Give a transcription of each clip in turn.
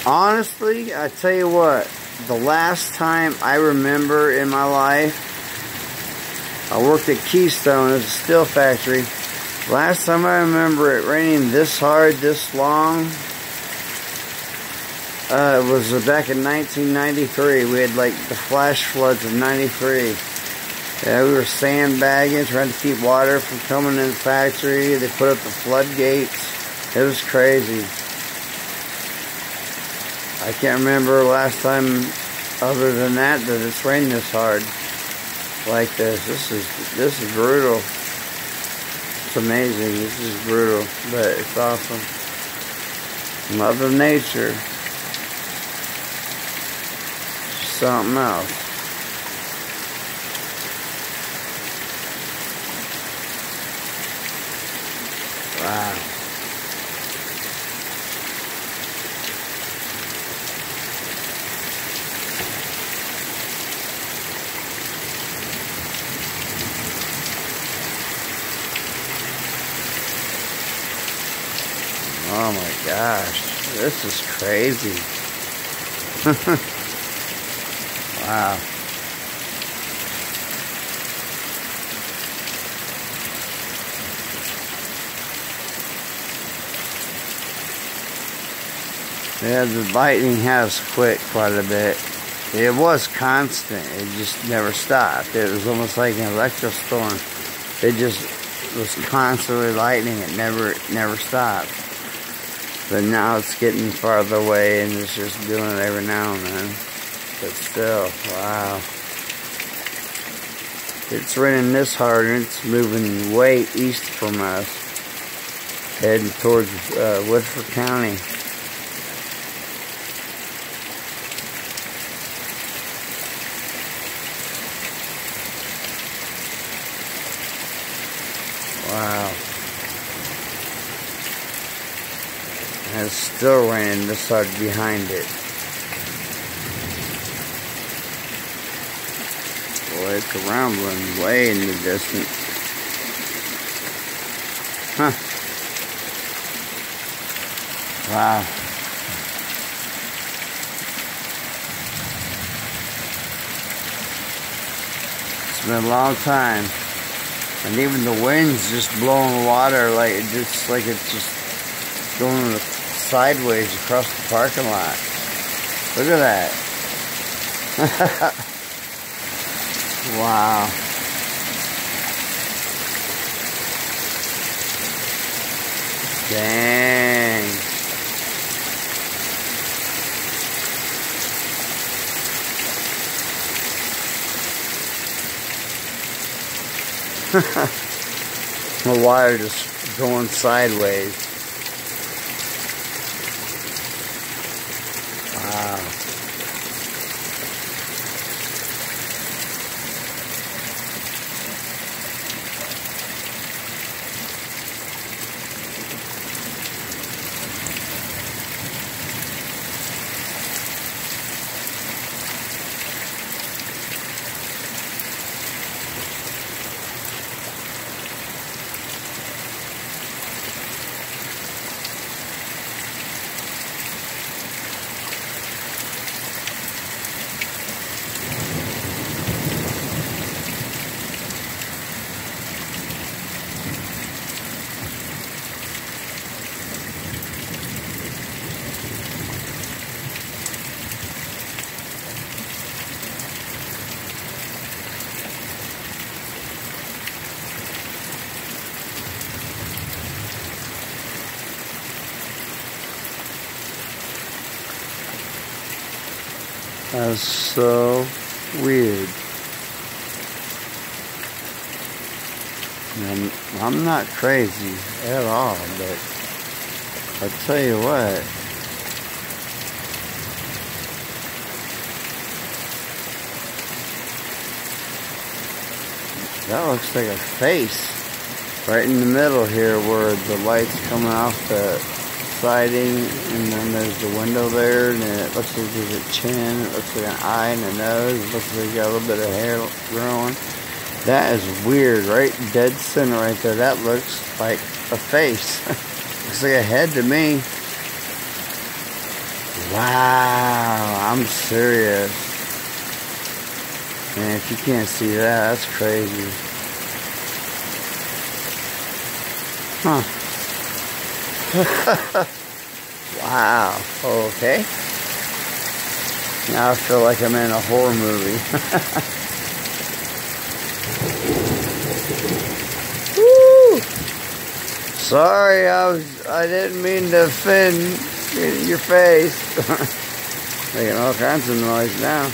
Honestly, I tell you what, the last time I remember in my life, I worked at Keystone as a steel factory. Last time I remember it raining this hard, this long, it was back in 1993. We had like the flash floods of 93. Yeah, we were sandbagging, trying to keep water from coming in the factory. They put up the floodgates. It was crazy. I can't remember last time, other than that it's rained this hard like this. This is brutal. It's amazing. This is brutal, but it's awesome. Mother Nature. Something else. Wow. Oh my gosh, this is crazy. Wow. Yeah, the lightning has quit quite a bit. It was constant. It just never stopped. It was almost like an electric storm. It just was constantly lightning. It never stopped. But now it's getting farther away and it's just doing it every now and then. But still, wow. It's raining this hard and it's moving way east from us. Heading towards Woodford County. Wow. And it's still raining this hard behind it. Boy, it's rumbling way in the distance. Huh. Wow. It's been a long time. And even the wind's just blowing water like it's just going sideways across the parking lot. Look at that. Wow. Dang. The wire just going sideways. Wow. That's so weird. And I'm not crazy at all, but I tell you what, that looks like a face right in the middle here where the light's coming off the siding, and then there's the window there, and then it looks like there's a chin, it looks like an eye and a nose, it looks like you got a little bit of hair growing. That is weird, right? Dead center right there. That looks like a face. Looks like a head to me. Wow, I'm serious. Man, if you can't see that, that's crazy. Huh. Wow. Okay. Now I feel like I'm in a horror movie. Woo! Sorry, I didn't mean to offend your face. Making all kinds of noise now.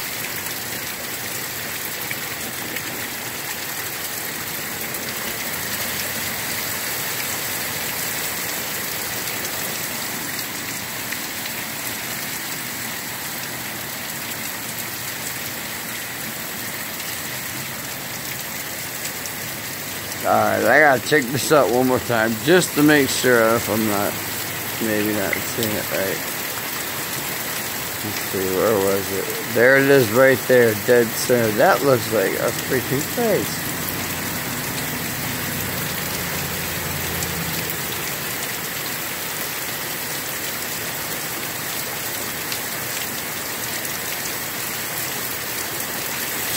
Alright, I gotta check this out one more time just to make sure if I'm maybe not seeing it right. Let's see, where was it? There it is right there, dead center. That looks like a freaking face.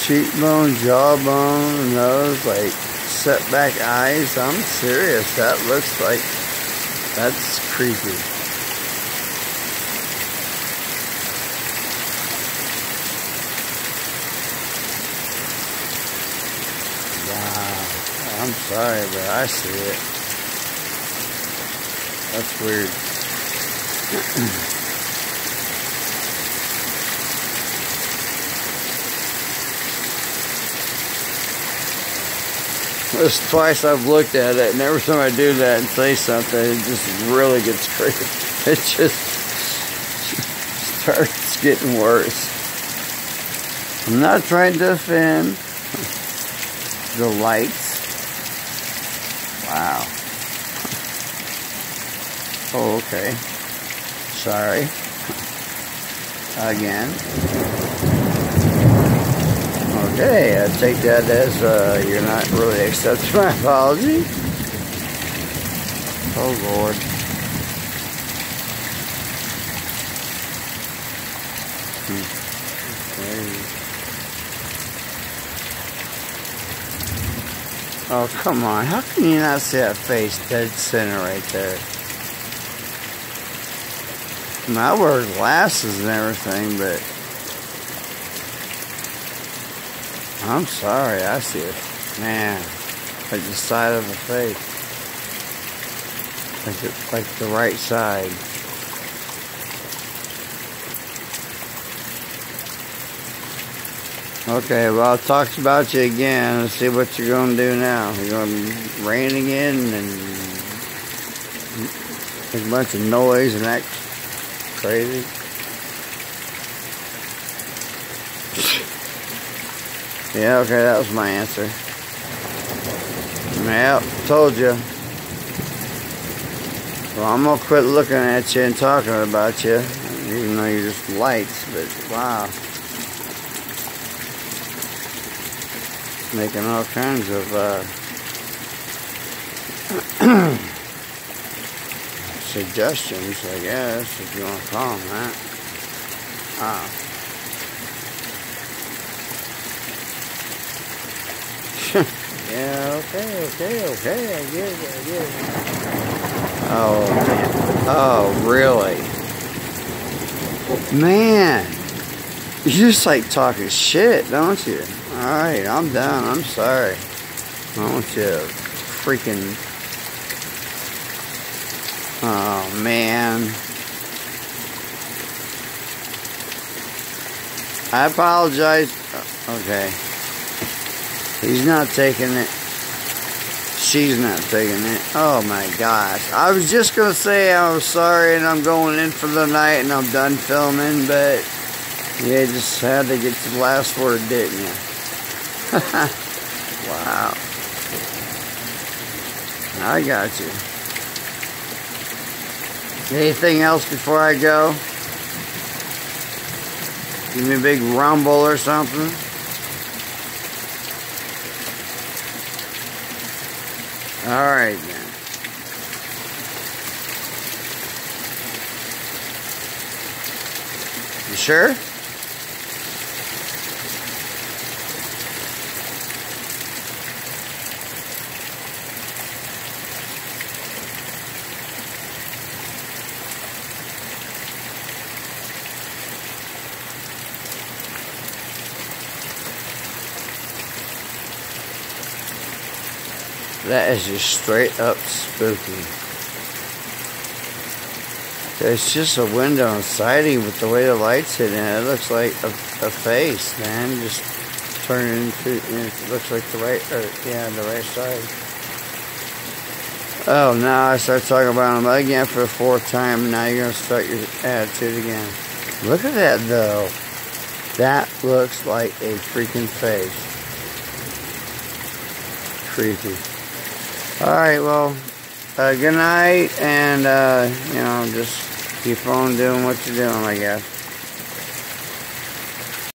Cheekbone, jawbone, nose, like set back eyes. I'm serious. That looks like, that's creepy. Wow. I'm sorry, but I see it. That's weird. This is twice I've looked at it, and every time I do that and say something, it just really gets crazy. It just starts getting worse. I'm not trying to offend. The lights. Wow. Oh, okay. Sorry. Again. Okay, I take that as you're not really accepting my apology. Oh, Lord. Oh, come on. How can you not see that face dead center right there? I mean, I wear glasses and everything, but I'm sorry, I see it. Man, like the side of the face. Like the right side. Okay, well, I'll talk about you again and see what you're going to do now. You're going to rain again and make a bunch of noise and act crazy. Yeah, okay, that was my answer. Yep, told you. Well, I'm going to quit looking at you and talking about you, even though you're just lights, but wow. Making all kinds of suggestions, I guess, if you want to call them that. Wow. Yeah, okay, I get it. Oh, man. Oh, really? Man, you just like talking shit, don't you? Alright, I'm done. I'm sorry. I want you to freaking... Oh, man. I apologize. Okay. He's not taking it. She's not taking it. Oh my gosh. I was just going to say I was sorry and I'm going in for the night and I'm done filming, but you just had to get the last word, didn't you? Wow. I got you. Anything else before I go? Give me a big rumble or something? Alright then. You sure? That is just straight up spooky. It's just a window and siding with the way the lights hit in it. It looks like a face, man. Just turning into, it looks like the right side. Oh, now I start talking about them again for the 4th time. Now you're going to start your attitude again. Look at that, though. That looks like a freaking face. Creepy. Alright, well, good night, and, just keep on doing what you're doing, I guess.